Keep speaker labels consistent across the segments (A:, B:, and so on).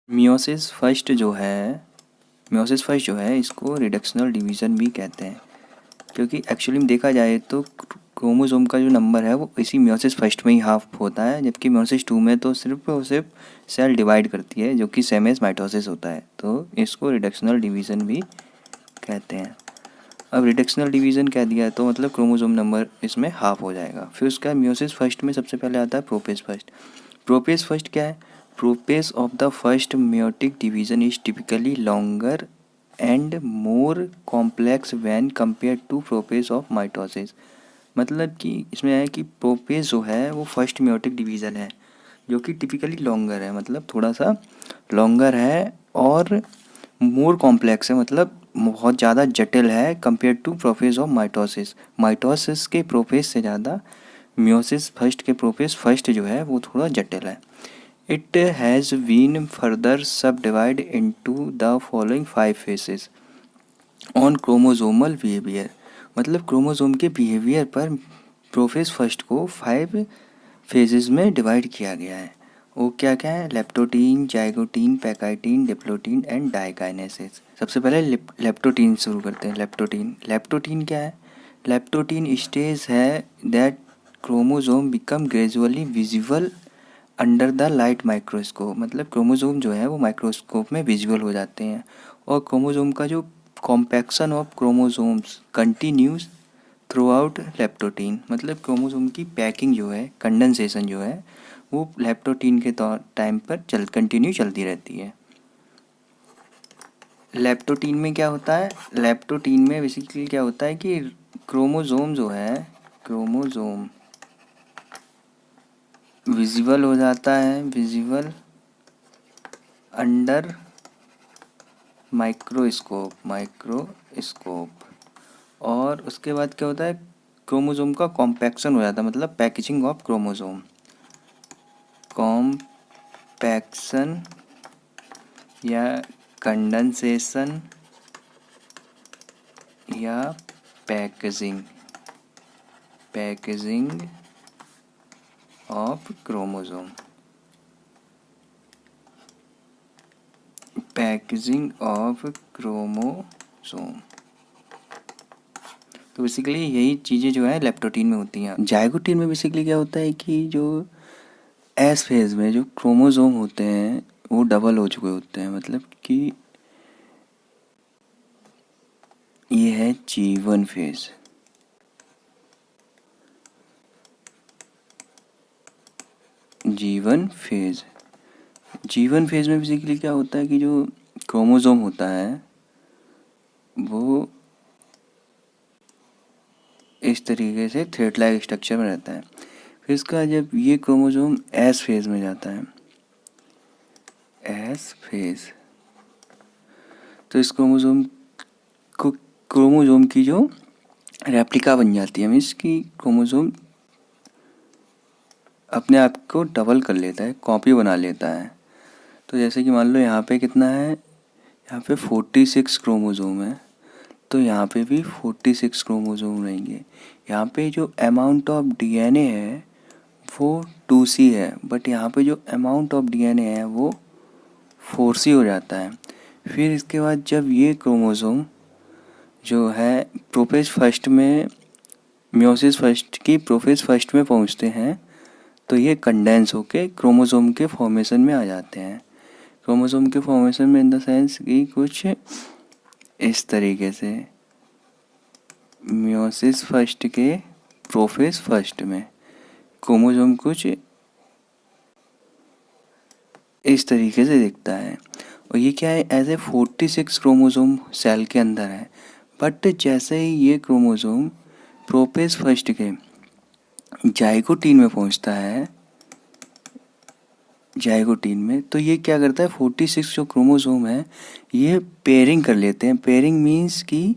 A: Meiosis first जो है इसको रिडक्शनल डिवीज़न भी कहते हैं, क्योंकि एक्चुअली में देखा जाए तो क्रोमोसोम का जो नंबर है वो इसी मियोसिस फर्स्ट में ही हाफ होता है, जबकि मियोसिस टू में तो सिर्फ और सिर्फ सेल डिवाइड करती है, जो कि सेम एज माइटोसिस होता है। तो इसको रिडक्शनल डिवीज़न भी कहते हैं। अब रिडक्शनल डिवीज़न कह दिया तो मतलब क्रोमोसोम नंबर इसमें हाफ हो जाएगा। फिर उसका मियोसिस फर्स्ट में सबसे पहले आता है प्रोपेज फर्स्ट। प्रोपेज फर्स्ट क्या है? Prophase of the first meiotic division is typically longer and more complex when compare to prophase of mitosis. मतलब कि इसमें है कि प्रोपेज जो है वो फर्स्ट meiotic डिवीज़न है, जो कि टिपिकली लॉन्गर है, मतलब थोड़ा सा लॉन्गर है, और मोर कॉम्प्लेक्स है, मतलब बहुत ज़्यादा जटिल है compare to prophase of mitosis. Mitosis के प्रोपेज से ज़्यादा मियोसिस फर्स्ट के प्रोपेज फर्स्ट जो है वो थोड़ा जटिल है। It has been further subdivided into the following 5 phases on chromosomal behavior। मतलब क्रोमोसोम के बिहेवियर पर प्रोफेज फर्स्ट को 5 फेजेस में डिवाइड किया गया है। वो क्या क्या है? Leptotene, zygotene, pachytene, diplotene and diakinesis. सबसे पहले लेप्टोटीन शुरू करते हैं। लेप्टोटीन क्या है? लेप्टोटीन स्टेज है that chromosome become gradually visible under the light microscope. मतलब क्रोमोसोम जो है वो माइक्रोस्कोप में विजुअल हो जाते हैं, और क्रोमोसोम का जो compaction of chromosomes continuous through out leptotene. मतलब क्रोमोसोम की पैकिंग जो है, कंडेंसेशन जो है, वो लेप्टोटीन के टाइम पर कंटिन्यू चलती रहती है। लेप्टोटीन में क्या होता है? लेप्टोटीन में बेसिकली क्या होता है कि क्रोमोसोम जो है, क्रोमोसोम विजिबल हो जाता है, विजिबल अंडर माइक्रोस्कोप। और उसके बाद क्या होता है? क्रोमोसोम का कॉम्पैक्शन हो जाता है, मतलब पैकेजिंग ऑफ क्रोमोसोम, कॉम्पैक्शन या कंडेंसेशन या पैकेजिंग ऑफ क्रोमोसोम, तो बेसिकली यही चीज़ें जो है लेप्टोटीन में होती हैं। जाइगोटीन में बेसिकली क्या होता है कि जो एस फेज में जो क्रोमोसोम होते हैं वो डबल हो चुके होते हैं, मतलब कि ये है G1 फेज। G1 फेज में बेसिकली क्या होता है कि जो क्रोमोसोम होता है वो इस तरीके से थ्रेड लाइक स्ट्रक्चर में रहता है। फिर इसका जब ये क्रोमोसोम एस फेज में जाता है, एस फेज, तो इस क्रोमोसोम की जो रेप्लिका बन जाती है, मीन्स कि क्रोमोसोम अपने आप को डबल कर लेता है, कॉपी बना लेता है। तो जैसे कि मान लो यहाँ पे कितना है, यहाँ पे 46 क्रोमोसोम है, तो यहाँ पे भी 46 क्रोमोसोम रहेंगे। यहाँ पे जो अमाउंट ऑफ डीएनए है वो 2C है, बट यहाँ पे जो अमाउंट ऑफ डीएनए है वो 4C हो जाता है। फिर इसके बाद जब ये क्रोमोसोम जो है प्रोफेज फर्स्ट में, मियोसिस फर्स्ट की प्रोफेज फर्स्ट में पहुँचते हैं, तो ये कंडेंस होके क्रोमोसोम के फॉर्मेशन में आ जाते हैं। क्रोमोसोम के फॉर्मेशन में इन द सेंस कि कुछ इस तरीके से, मियोसिस फर्स्ट के प्रोफेज फर्स्ट में क्रोमोसोम कुछ इस तरीके से दिखता है, और ये क्या है, एज ए 46 क्रोमोसोम सेल के अंदर है। बट जैसे ही ये क्रोमोसोम प्रोफेज फर्स्ट के जाइगोटीन में पहुंचता है, जाइगोटीन में, तो ये क्या करता है, 46 जो क्रोमोसोम है ये पेयरिंग कर लेते हैं। पेयरिंग मीन्स कि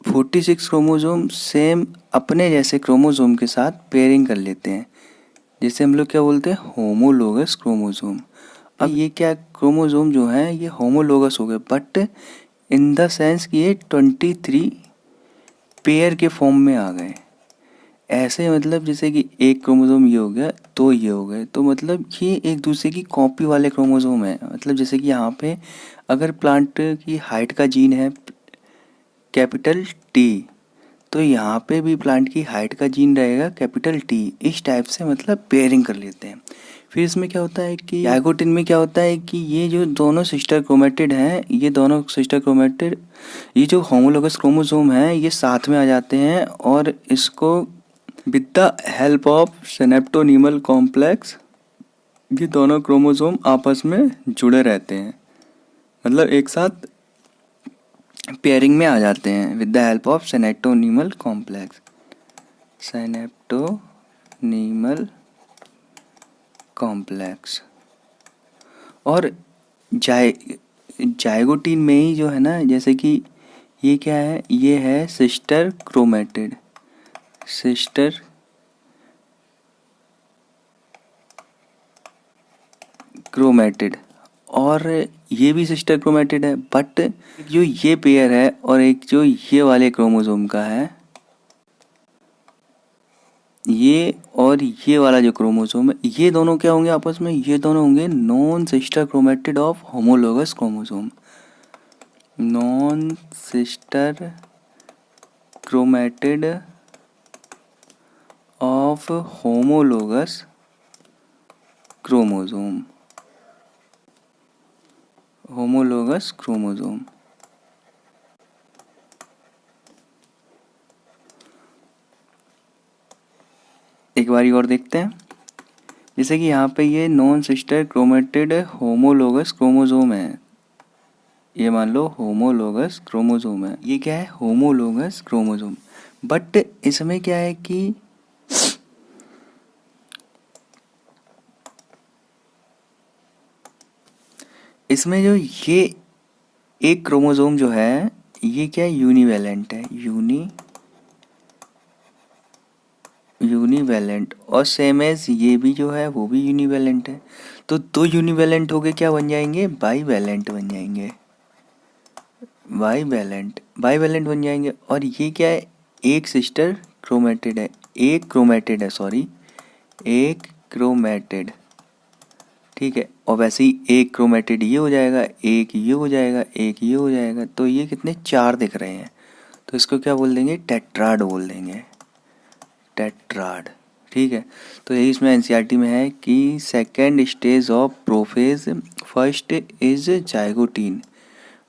A: 46 क्रोमोसोम सेम अपने जैसे क्रोमोसोम के साथ पेयरिंग कर लेते हैं, जिसे हम लोग क्या बोलते हैं, होमोलोगस क्रोमोसोम। अब ये क्या क्रोमोसोम जो है ये होमोलोगस हो गए, बट इन द सेंस कि ये 23 पेयर के फॉर्म में आ गए। ऐसे मतलब जैसे कि एक क्रोमोसोम ये हो गया, तो ये हो गए, तो मतलब ये एक दूसरे की कॉपी वाले क्रोमोसोम है। मतलब जैसे कि यहाँ पे अगर प्लांट की हाइट का जीन है कैपिटल टी, तो यहाँ पे भी प्लांट की हाइट का जीन रहेगा कैपिटल टी। इस टाइप से मतलब पेयरिंग कर लेते हैं। फिर इसमें क्या होता है कि जाइगोटिन में क्या होता है कि ये जो दोनों सिस्टर क्रोमेटिड हैं, ये दोनों सिस्टर क्रोमेटिड, ये जो होमोलोगस क्रोमोसोम है, ये साथ में आ जाते हैं और इसको with the help of synaptonemal complex ये दोनों क्रोमोसोम आपस में जुड़े रहते हैं, मतलब एक साथ पेयरिंग में आ जाते हैं with the help of synaptonemal complex. Synaptonemal complex. और जाइगोटीन में ही जो है ना, जैसे कि ये क्या है, ये है सिस्टर क्रोमेटिड, सिस्टर क्रोमेटिड, और ये भी सिस्टर क्रोमेटिड है। बट जो ये पेयर है और एक जो ये वाले क्रोमोसोम का है, ये और ये वाला जो क्रोमोसोम है, ये दोनों क्या होंगे आपस में, ये दोनों होंगे non sister chromatid of homologous chromosome. Non sister chromatid of homologous chromosome, homologous chromosome. एक बारी और देखते हैं। जैसे कि यहाँ पे ये non sister chromatid homologous chromosome है, ये मान लो होमोलोगस क्रोमोसोम है, ये क्या है होमोलोगस क्रोमोसोम। बट इसमें क्या है कि इसमें जो ये एक क्रोमोसोम जो है, ये क्या है यूनिवैलेंट है, यूनिवैलेंट, और सेम एज ये भी जो है वो भी यूनिवैलेंट है। तो दो यूनिवैलेंट हो गए, क्या बन जाएंगे, बाईवैलेंट बन जाएंगे, बाईवैलेंट बन जाएंगे। और ये क्या है, एक सिस्टर क्रोमेटिड है, एक क्रोमेटिड है, सॉरी एक क्रोमेटिड, ठीक है। और वैसे ही एक क्रोमेटिड ये हो जाएगा, एक ये हो जाएगा, एक ये हो जाएगा, तो ये कितने, चार दिख रहे हैं। तो इसको क्या बोल देंगे, टेट्राड बोल देंगे, टेट्राड, ठीक है। तो यही इसमें एनसीईआरटी में है कि second stage of prophase, first is zygotene,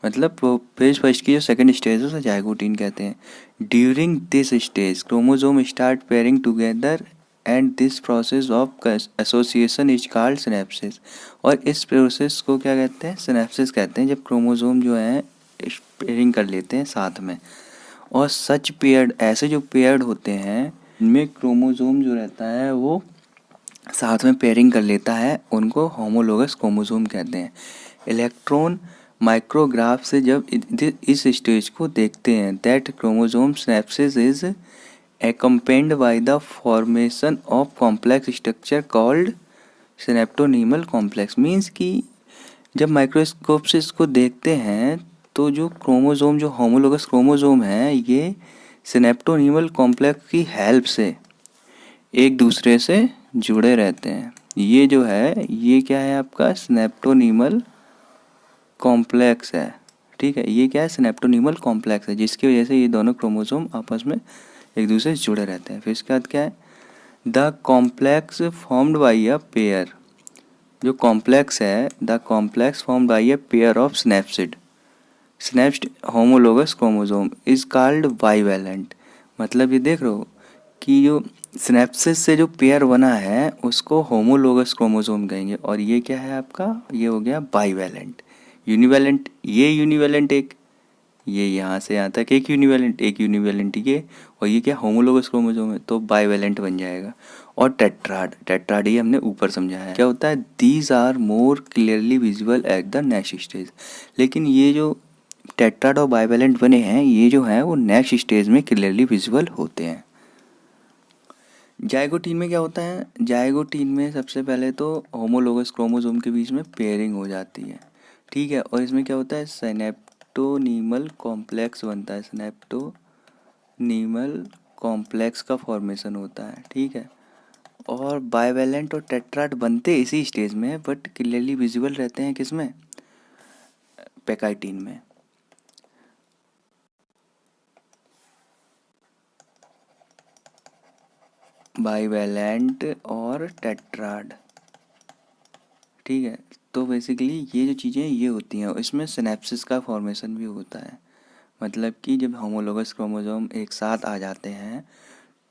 A: मतलब प्रोफेज फर्स्ट की जो सेकेंड स्टेज है उसे जाइगोटीन कहते हैं। During this stage chromosome start pairing together and this process of association is called synapses. और इस प्रोसेस को क्या कहते हैं, सिनेप्सिस कहते हैं, जब क्रोमोसोम जो है पेयरिंग कर लेते हैं साथ में। और सच पेयर्ड, ऐसे जो पेयर्ड होते हैं इनमें क्रोमोसोम जो रहता है वो साथ में पेयरिंग कर लेता है, उनको होमोलोगस क्रोमोसोम कहते हैं। इलेक्ट्रॉन माइक्रोग्राफ से जब इस स्टेज को देखते हैं, that chromosome synapses is accompanied by the formation of complex structure called synaptonemal complex। Means कि जब माइक्रोस्कोप से इसको देखते हैं तो जो क्रोमोसोम, जो होमोलोगस क्रोमोसोम है, ये सिनेप्टोनीमल कॉम्प्लेक्स की हेल्प से एक दूसरे से जुड़े रहते हैं। ये जो है ये क्या है आपका सिनेप्टोनीमल कॉम्प्लेक्स है, ठीक है। ये क्या है, सिनेप्टोनीमल कॉम्प्लेक्स है, जिसकी वजह से ये दोनों क्रोमोसोम आपस में एक दूसरे से जुड़े रहते हैं। फिर इसके बाद क्या है, the complex formed by a pair, जो कॉम्प्लेक्स है, the complex formed by a pair of synapsed homologous chromosome is called bivalent. मतलब ये देख रहे हो कि जो सिनेप्सिस से जो पेयर बना है उसको होमोलोगस क्रोमोसोम कहेंगे, और ये क्या है आपका, ये हो गया बाईवैलेंट। यूनिवैलेंट, ये यूनिवैलेंट एक, ये यहाँ से यहाँ तक एक यूनिवैलेंट ये, और ये क्या होमोलोगस क्रोमोसोम है, तो बाईवैलेंट बन जाएगा। और टेट्राड ये हमने ऊपर समझाया है। क्या होता है, these are more clearly visible at the next stage. लेकिन ये जो टेट्राड और बाईवैलेंट बने हैं, ये जो है वो नेक्स्ट स्टेज में क्लियरली विजिबल होते हैं। जाइगोटीन में क्या होता है, जाइगोटीन में सबसे पहले तो होमोलोगस क्रोमोसोम के बीच में पेयरिंग हो जाती है, ठीक है। और इसमें क्या होता है, सिनेप्टोनीमल कॉम्प्लेक्स बनता है, सिनेप्टोनीमल कॉम्प्लेक्स का फॉर्मेशन होता है, ठीक है। और बाइवेलेंट और टेट्राड बनते इसी स्टेज में, बट क्लियरली विजिबल रहते हैं किस में, पेकाइटिन में। बाइवेलेंट और टेट्राड, ठीक है। तो बेसिकली ये जो चीज़ें ये होती हैं, इसमें सिनेप्सिस का फॉर्मेशन भी होता है। मतलब कि जब होमोलोगस क्रोमोसोम एक साथ आ जाते हैं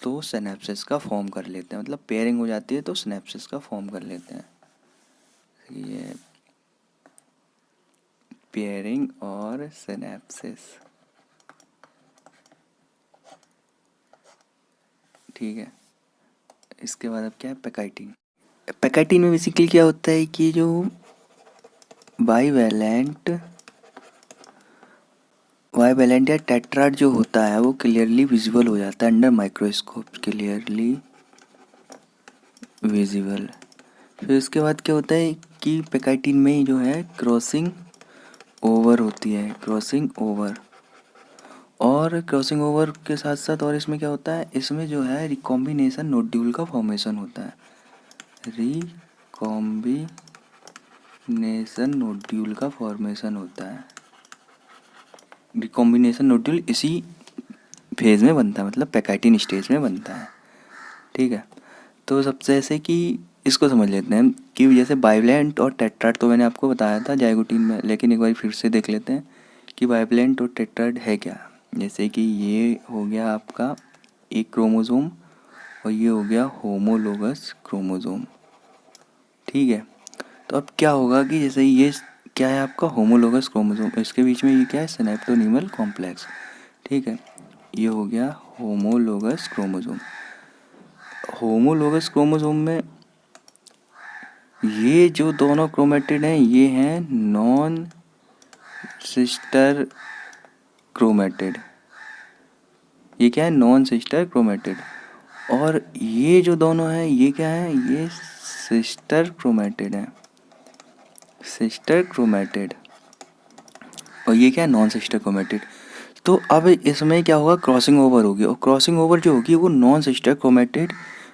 A: तो सिनेप्सिस का फॉर्म कर लेते हैं, मतलब पेयरिंग हो जाती है तो सिनेप्सिस का फॉर्म कर लेते हैं। ये पेयरिंग और सिनेप्सिस, ठीक है। इसके बाद अब क्या है, पेकाइटिन। पेकाइटिन में बेसिकली क्या होता है कि जो बाईवैलेंट या टेट्राड जो होता है वो क्लियरली विजिबल हो जाता है अंडर माइक्रोस्कोप, क्लियरली विजिबल। फिर उसके बाद क्या होता है कि पेकाइटिन में ही जो है क्रॉसिंग ओवर होती है, क्रॉसिंग ओवर। और क्रॉसिंग ओवर के साथ साथ और इसमें क्या होता है, इसमें जो है रिकॉम्बिनेशन नोड्यूल का फॉर्मेशन होता है। रिकॉम्बिनेशन नोड्यूल का फॉर्मेशन होता है। रिकॉम्बिनेशन नोड्यूल इसी फेज में बनता है, मतलब पेकाइटिन स्टेज में बनता है, ठीक है। तो सबसे ऐसे कि इसको समझ लेते हैं कि जैसे बाइवलेंट और टेट्राड तो मैंने आपको बताया था जाइगोटीन में, लेकिन एक बार फिर से देख लेते हैं कि बाइवलेंट और टेट्राड है क्या। जैसे कि ये हो गया आपका एक क्रोमोसोम और ये हो गया होमोलोगस क्रोमोसोम, ठीक है। तो अब क्या होगा कि जैसे ये क्या है आपका होमोलोगस क्रोमोसोम, इसके बीच में ये क्या है, सिनेप्टोनीमल कॉम्प्लेक्स, ठीक है। ये हो गया होमोलोगस क्रोमोसोम। होमोलोगस क्रोमोसोम में ये जो दोनों क्रोमेटिड हैं ये हैं नॉन सिस्टर क्रोमेटिड। ये क्या है, नॉन सिस्टर क्रोमेटिड। और ये जो दोनों हैं ये क्या है, ये सिस्टर क्रोमेटिड है, सिस्टर क्रोमेटिड। और ये क्या है, नॉन सिस्टर क्रोमेटिड। तो अब इसमें क्या होगा, क्रॉसिंग ओवर होगी, और क्रॉसिंग ओवर जो होगी वो नॉन सिस्टर क्रोमेटिड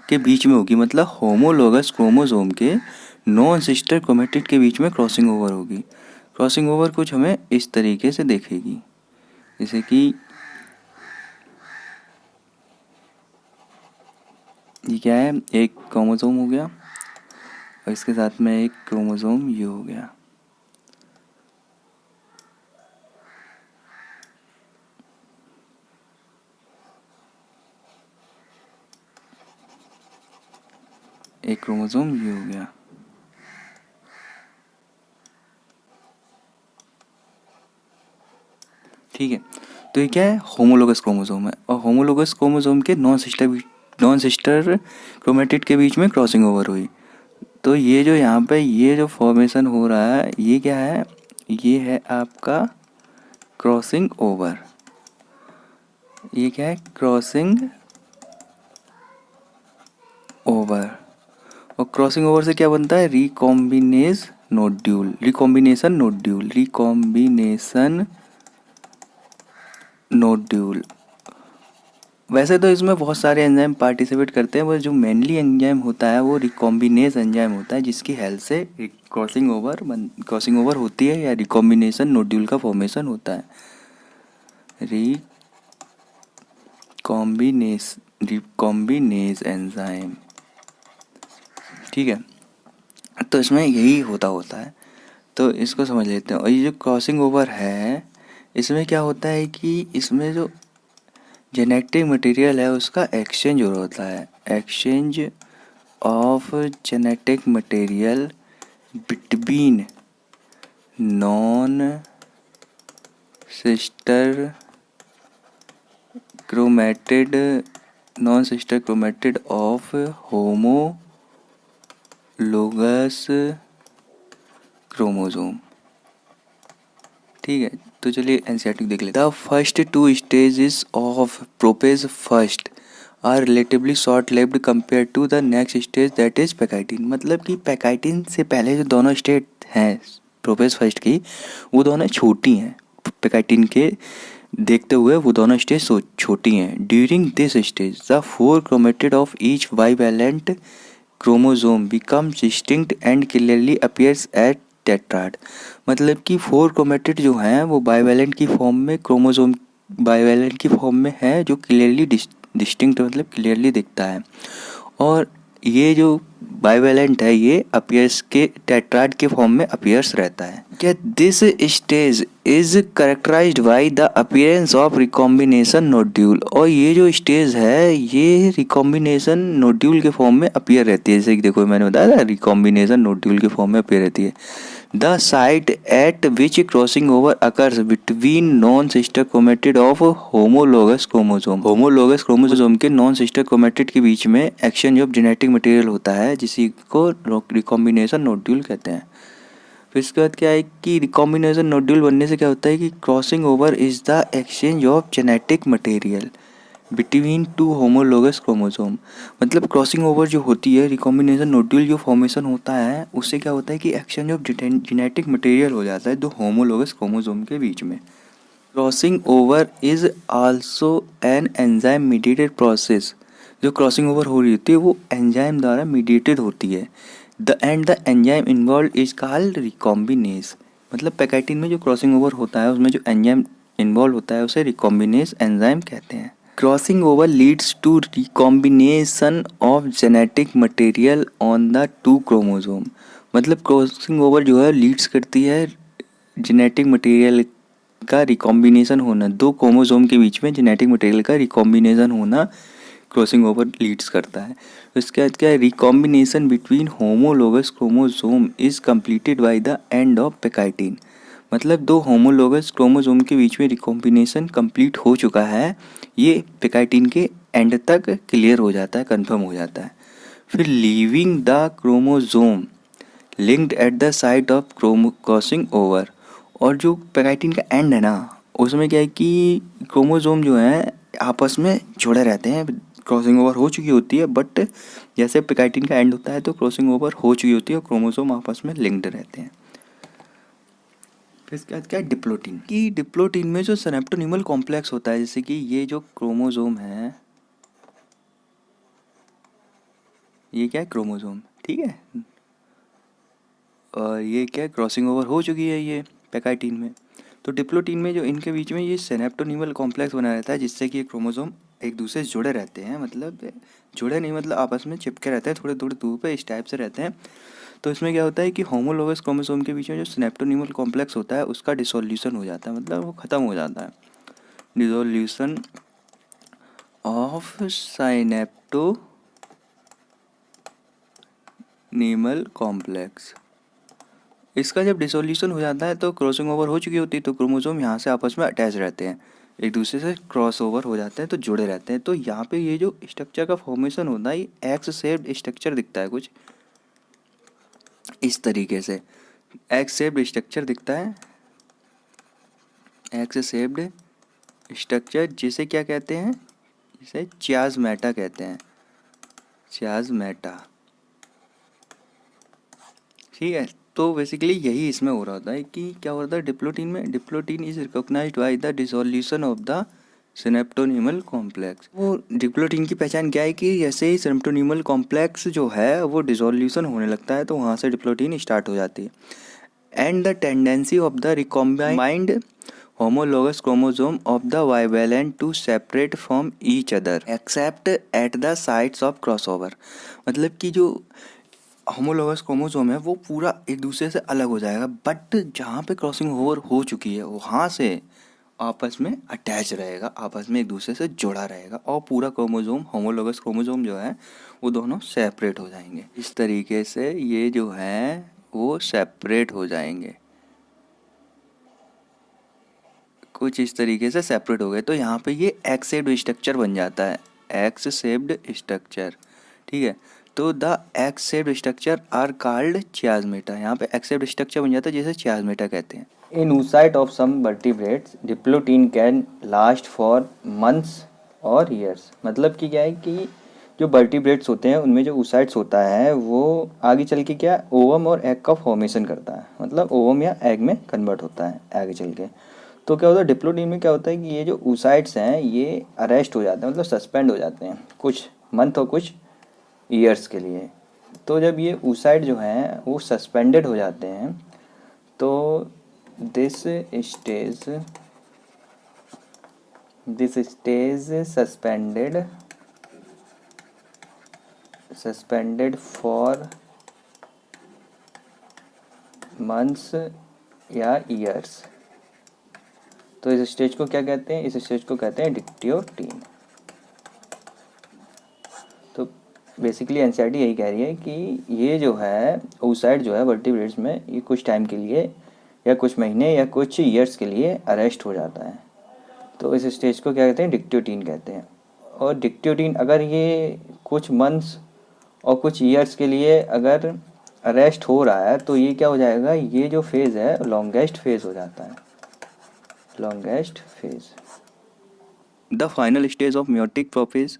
A: के बीच में होगी, मतलब होमोलोगस क्रोमोसोम के नॉन सिस्टर क्रोमेटिड के बीच में क्रॉसिंग ओवर होगी। क्रॉसिंग ओवर कुछ हमें इस तरीके से देखेगी, जैसे कि ये क्या है, एक क्रोमोसोम हो गया और इसके साथ में एक क्रोमोसोम ये हो गया, एक क्रोमोसोम ये हो गया, ठीक है। तो ये क्या है, होमोलोगस क्रोमोसोम है, और होमोलोगस क्रोमोसोम के नॉन सिस्टर क्रोमेटिड के बीच में क्रॉसिंग ओवर हुई। तो ये जो यहाँ पे ये जो फॉर्मेशन हो रहा है ये क्या है, ये है आपका क्रॉसिंग ओवर। ये क्या है, क्रॉसिंग ओवर। और क्रॉसिंग ओवर से क्या बनता है, रिकॉम्बिनेशन नोड्यूल। वैसे तो इसमें बहुत सारे एंजाइम पार्टिसिपेट करते हैं, वो जो मेनली एंजाइम होता है वो रिकॉम्बिनेज एंजाइम होता है, जिसकी हेल्प से क्रॉसिंग ओवर होती है या रिकॉम्बिनेशन नोड्यूल का फॉर्मेशन होता है। रिकॉम्बिनेज एंजाइम, ठीक है। तो इसमें यही होता है, तो इसको समझ लेते हैं। और ये जो क्रॉसिंग ओवर है इसमें क्या होता है कि इसमें जो जेनेटिक मटेरियल है उसका एक्सचेंज हो होता है, exchange of genetic material between non sister chromatid of homologous chromosome, ठीक है। तो चलिए एनसीईआरटी देख लेते हैं। The first two stages of prophase first are relatively short lived compare to the next stage that is pachytene. मतलब कि पेकाइटिन से पहले जो दोनों स्टेट हैं प्रोपेज फर्स्ट की, वो दोनों छोटी हैं पेकाइटिन के देखते हुए वो दोनों स्टेज छोटी हैं। During this stage the 4 chromatid of each bivalent chromosome becomes distinct and clearly appears eight tetrad. मतलब कि 4 क्रोमेटिड जो हैं वो बाइवैलेंट की फॉर्म में, क्रोमोसोम बाइवैलेंट की फॉर्म में है, जो क्लियरली डिस्टिंक्ट मतलब क्लियरली दिखता है। और ये जो बाइवैलेंट है ये अपीयर्स के टेट्राड के फॉर्म में अपीयर्स रहता है। क्या this stage is characterised by the appearance of recombination nodule. और ये जो स्टेज है ये रिकॉम्बिनेशन नोड्यूल के फॉर्म में अपीयर रहती है। जैसे कि देखो मैंने बताया था रिकॉम्बिनेशन नोड्यूल के फॉर्म में अपीयर रहती है। The site eight which crossing over occurs between non sister chromatid of homologous chromosome. Homologous chromosome के नॉन सिस्टर क्रोमेटिड के बीच में एक्सचेंज ऑफ जेनेटिक मटेरियल होता है, जिसी को रिकॉम्बिनेशन नोड्यूल कहते हैं। फिर इसके बाद क्या है कि रिकॉम्बिनेशन नोड्यूल बनने से क्या होता है कि crossing over is the exchange of genetic material between two homologous chromosome. मतलब क्रॉसिंग ओवर जो होती है, रिकॉम्बिनेशन नोड्यूल जो फॉर्मेशन होता है, उससे क्या होता है कि एक्सचेंज ऑफ जेनेटिक मटेरियल हो जाता है दो होमोलोगस क्रोमोसोम के बीच में। Crossing over is also an enzyme mediated process. जो क्रॉसिंग ओवर हो रही होती है वो एंजाइम द्वारा मीडिएटेड होती है। The enzyme involve is called recombinase. मतलब पैकेटिन में जो क्रॉसिंग ओवर होता है उसमें जो एंजाइम इन्वॉल्व होता है उसे रिकॉम्बिनेस एंजाइम कहते हैं। Crossing over leads to recombination of genetic material on the two chromosome. मतलब क्रॉसिंग ओवर जो है लीड्स करती है जेनेटिक मटेरियल का रिकॉम्बिनेशन होना, दो क्रोमोसोम के बीच में जेनेटिक मटेरियल का रिकॉम्बिनेशन होना क्रॉसिंग ओवर लीड्स करता है। तो इसके बाद क्या है, recombination between homologous chromosome is completed by the end of pachytene. मतलब दो होमोलोगस क्रोमोसोम के बीच में रिकॉम्बिनेशन कंप्लीट हो चुका है, ये पैकाइटिन के एंड तक क्लियर हो जाता है, कंफर्म हो जाता है। फिर leaving the chromosome linked at the site of crossing over. और जो पैकाइटिन का एंड है ना, उसमें क्या है कि क्रोमोसोम जो है आपस में जुड़े रहते हैं। क्रॉसिंग ओवर हो चुकी होती है, बट जैसे पैकाइटिन का एंड होता है तो क्रॉसिंग ओवर हो चुकी होती है और क्रोमोसोम आपस में लिंक्ड रहते हैं। फिर इसके बाद क्या है, डिप्लोटीन। कि डिप्लोटीन में जो सिनेप्टोनिमल कॉम्प्लेक्स होता है, जैसे कि ये जो क्रोमोसोम है, ये क्या है क्रोमोसोम, ठीक है, और ये क्या है क्रॉसिंग ओवर हो चुकी है ये पैकाइटिन में। तो डिप्लोटीन में जो इनके बीच में ये सिनेप्टोनिमल कॉम्प्लेक्स बना रहता है, जिससे कि ये क्रोमोसोम एक दूसरे से जुड़े रहते हैं। मतलब जुड़े नहीं, मतलब आपस में चिपके रहते हैं, थोड़े थोड़े दूर पे इस टाइप से रहते हैं। तो इसमें क्या होता है कि होमोलोगस क्रोमोसोम के बीच में जो सिनेप्टोनिमल कॉम्प्लेक्स होता है उसका डिसोल्यूशन हो जाता है, मतलब वो ख़त्म हो जाता है। Dissolution of synaptonemal complex. इसका जब डिसोल्यूशन हो जाता है तो क्रॉसिंग ओवर हो चुकी होती है, तो क्रोमोसोम यहाँ से आपस में अटैच रहते हैं, एक दूसरे से क्रॉस ओवर हो जाते हैं, तो जुड़े रहते हैं। तो यहाँ पे ये जो स्ट्रक्चर का फॉर्मेशन होता है, ये एक्स शेप्ड स्ट्रक्चर दिखता है कुछ इस तरीके से। एक्स शेप्ड स्ट्रक्चर दिखता है, एक्स शेप्ड स्ट्रक्चर, जिसे क्या कहते हैं, जिसे चियाज़मेटा कहते हैं, चियाज़मेटा, ठीक है। तो बेसिकली यही इसमें हो रहा होता है कि क्या हो रहा था डिप्लोटीन में, diplotene is recognised by the dissolution of the synaptonemal complex. वो डिप्लोटीन की पहचान क्या है कि जैसे ही सिनेप्टोनिमल कॉम्प्लेक्स जो है वो डिसोल्यूशन होने लगता है, तो वहाँ से डिप्लोटीन स्टार्ट हो जाती है। And the tendency of the recombined homologous chromosome of the bivalent to separate from each other except at the sites of crossover। मतलब कि जो होमोलोगस क्रोमोसोम है वो पूरा एक दूसरे से अलग हो जाएगा, बट जहाँ पे क्रॉसिंग ओवर हो चुकी है वहाँ से आपस में अटैच रहेगा, आपस में एक दूसरे से जुड़ा रहेगा, और पूरा क्रोमोसोम होमोलोगस क्रोमोसोम जो है वो दोनों सेपरेट हो जाएंगे। इस तरीके से ये जो है वो सेपरेट हो जाएंगे, कुछ इस तरीके से सेपरेट हो गए। तो यहाँ पे ये एक्स शेप्ड स्ट्रक्चर बन जाता है, एक्स शेप्ड स्ट्रक्चर, ठीक है। तो the x shaped structure are called chiasmata. यहाँ पे एक्स शेप्ड स्ट्रक्चर बन जाता है जिसे चियाज़मेटा कहते हैं। In oocyte of some vertebrates diplotene can last for months और ईयर्स। मतलब कि क्या है कि जो वर्टिब्रेट्स होते हैं उनमें जो oocytes होता है वो आगे चल के क्या ओवम और एग का फॉर्मेशन करता है, मतलब ओवम या एग में कन्वर्ट होता है आगे चल के। तो क्या होता है डिप्लोडीन में, क्या होता है कि ये जो oocytes हैं ये अरेस्ट हो जाते हैं, मतलब सस्पेंड हो जाते हैं कुछ मंथ और कुछ ईयर्स के लिए। तो जब ये oocyte जो हैं वो सस्पेंडेड हो जाते हैं तो this stage suspended for months या ईयर्स। तो इस स्टेज को क्या कहते हैं? इस स्टेज को कहते हैं डिक्टियोटीन। तो बेसिकली एनसीईआरटी यही कह रही है कि ये जो है oocyte जो है वर्टिब्रेट्स में ये कुछ टाइम के लिए या कुछ महीने या कुछ ईयर्स के लिए अरेस्ट हो जाता है। तो इस स्टेज को क्या कहते हैं? डिक्टियोटीन कहते हैं। और डिक्टियोटीन अगर ये कुछ मंथ्स और कुछ ईयर्स के लिए अगर अरेस्ट हो रहा है तो ये क्या हो जाएगा? ये जो फेज़ है लॉन्गेस्ट फेज़ हो जाता है, longest phase. The final stage of meiotic prophase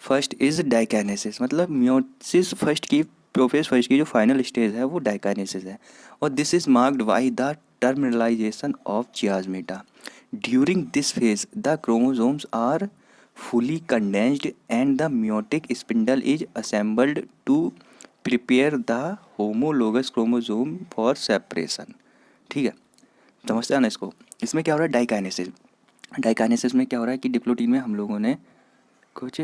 A: first is diakinesis, मतलब मियोसिस फर्स्ट की प्रोफेज फर्स्ट की जो फाइनल स्टेज है वो डाइकाइनेसिस है। और this is marked by the terminalization of chiasmata. During this phase the chromosomes are fully condensed and the meiotic spindle is assembled to prepare the homologous chromosome for separation। ठीक है, समझते हैं ना इसको? इसमें क्या हो रहा है? डाइकाइनेसिस। डाइकाइनेसिस में क्या हो रहा है कि डिप्लोटीन में हम लोगों ने कुछ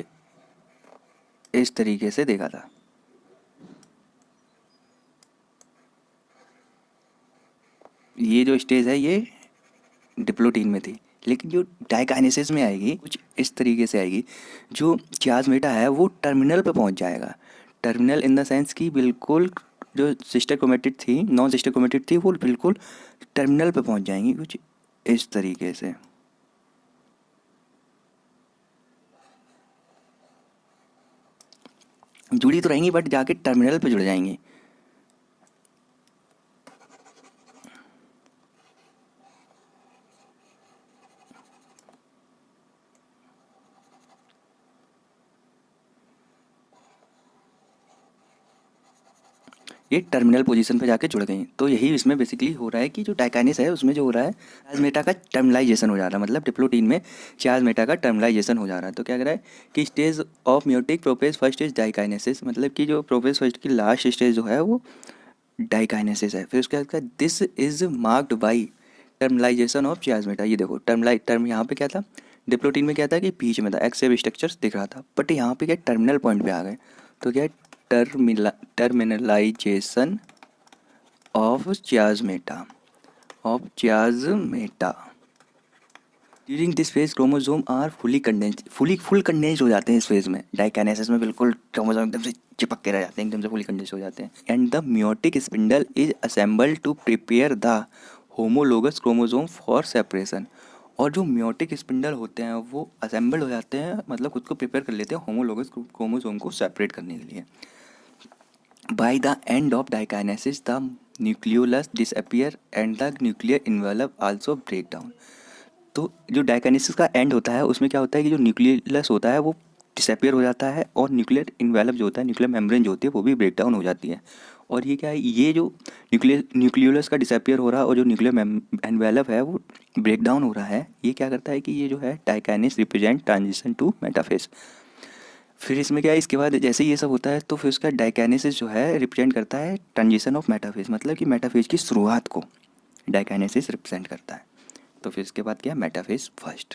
A: इस तरीके से देखा था। ये जो स्टेज है ये डिप्लोटीन में थी, लेकिन जो डाइकाइनेसिस में आएगी कुछ इस तरीके से आएगी। जो चियाज़मेटा है वो टर्मिनल पे पहुंच जाएगा। टर्मिनल इन द सेंस कि बिल्कुल जो सिस्टर क्रोमेटिड थी, नॉन सिस्टर क्रोमेटिड थी, वो बिल्कुल टर्मिनल पे पहुंच जाएंगी कुछ इस तरीके से। जुड़ी तो रहेंगी बट जाके टर्मिनल पे जुड़ जाएंगी। ये टर्मिनल पोजीशन पे जाके जुड़ गई। तो यही इसमें बेसिकली हो रहा है कि जो डाइकाइनेस है उसमें जो हो रहा है चियाज़मेटा का टर्मिनलाइजेशन हो जा रहा है, मतलब डिप्लोटीन में चियाज़मेटा का टर्मिनलाइजेशन हो जा रहा है। तो क्या कह रहा है कि stage of meiotic prophase first is diakinesis, मतलब कि जो प्रोफेज फर्स्ट की लास्ट स्टेज जो है वो डाइकाइनेसिस है। फिर उसके बाद this is marked by terminalization of chiasmata. ये देखो टर्म यहाँ पे क्या था? डिप्लोटीन में क्या था कि बीच में था, एक्स शेप स्ट्रक्चर्स दिख रहा था, बट यहाँ पे क्या टर्मिनल पॉइंट पे आ गए। तो क्या terminalization of chiasmata during this phase chromosome are full condensed हो जाते हैं इस फेज में। डाइकाइनेसिस में बिल्कुल क्रोमोसोम एकदम से चिपक के रह जाते हैं, एकदम से फुली कंडेंस्ड हो जाते हैं। And the meiotic spindle is assembled to prepare the homologous chromosome for separation. और जो मियोटिक स्पिंडल होते हैं वो असेंबल्ड हो जाते हैं, मतलब खुद को प्रिपेयर कर लेते हैं होमोलोगस क्रोमोसोम को सेपरेट करने के लिए। By the end of dikinesis, the nucleolus disappear and the nuclear envelope also break down। तो जो डाइकाइनेसिस का एंड होता है उसमें क्या होता है कि जो न्यूक्लियस होता है वो डिसअपियर हो जाता है और न्यूक्लियर इन्वेलप जो होता है, न्यूक्लियर मेम्ब्रेन जो होती है वो भी ब्रेक डाउन हो जाती है। और ये क्या है? ये जो न्यूक्लियोलस का डिसअपियर हो रहा है और जो न्यूक्लियर एनवेलप है वो ब्रेक डाउन हो रहा है, ये क्या करता है कि ये जो है डाइकाइनेस रिप्रेजेंट ट्रांजिशन टू मेटाफेज। फिर इसमें क्या है, इसके बाद जैसे ये सब होता है तो फिर उसका डाइकाइनेसिस जो है रिप्रेजेंट करता है ट्रांजिशन ऑफ मेटाफेज, मतलब कि मेटाफेज की शुरुआत को डाइकाइनेसिस रिप्रेजेंट करता है। तो फिर इसके बाद क्या? Metaphase first.